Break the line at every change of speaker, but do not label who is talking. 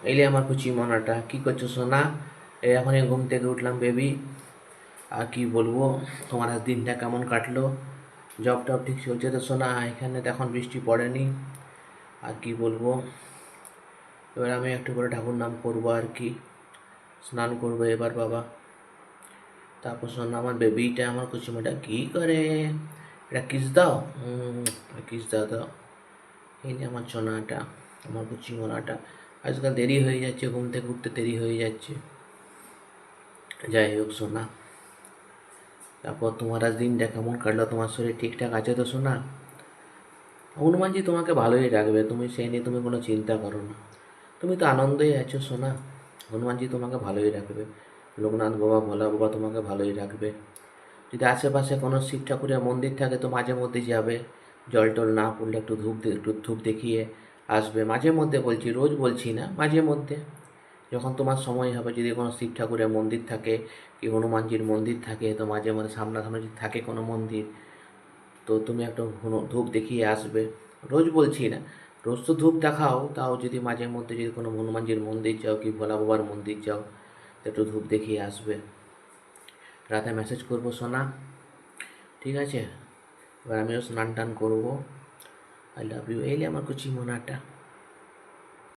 এলে আমার কুচি মনাটা, কি করছো সোনা? এই এখনই ঘুম থেকে উঠলাম বেবি। আর কি বলবো, তোমার আজ দিনটা কেমন কাটলো? জব টব ঠিক চলছে তো সোনা? এখানে তো এখন বৃষ্টি পড়েনি। আর কি বলবো, এবার আমি একটু করে ঠাকুর নাম করবো আর কি, স্নান করবো এবার বাবা। তারপর সোনা আমার বেবিটা, আমার কুচিমাটা কি করে? এটা কিস দাও, কিস দাও দাও। এই যে আমার সোনাটা, আমার কুচিমোনাটা। আজকাল দেরি হয়ে যাচ্ছে, ঘুম থেকে উঠতে দেরি হয়ে যাচ্ছে। যাই হোক সোনা, তারপর তোমার আজ দিনটা কেমন কাটলো? তোমার শরীর ঠিকঠাক আছে তো সোনা? হনুমানজি তোমাকে ভালোই রাখবে, তুমি সেই নিয়ে তুমি কোনো চিন্তা করো না। তুমি তো আনন্দেই আছো সোনা, হনুমানজি তোমাকে ভালোই রাখবে। লোকনাথ বাবা, ভোলা বাবা তোমাকে ভালোই রাখবে। যদি আশেপাশে কোনো শিব ঠাকুরের মন্দির থাকে তো মাঝে মধ্যে যাবে, জল টল না পড়লে একটু ধূপ দেখিয়ে আসবে মাঝে মধ্যে, বলছি রোজ বলছি না, মাঝে মধ্যে যখন তোমার সময় হবে। যদি কোনো শিব ঠাকুরের মন্দির থাকে কি হনুমানজির মন্দির থাকে তো মাঝে মধ্যে সামনাসামনি যদি থাকে কোনো মন্দির, তো তুমি একটা ধূপ দেখিয়ে আসবে। রোজ বলছি না, রোজ তো ধূপ দেখাও, তাও যদি মাঝে মধ্যে যদি কোনো হনুমানজির মন্দির যাও কি ভোলা বাবার মন্দির যাও তো একটু ধূপ দেখিয়ে আসবে। রাতে মেসেজ করবো সোনা, ঠিক আছে? এবার আমিও স্নান টান করবো। I love you. এই আমার কুচি মোনাটা।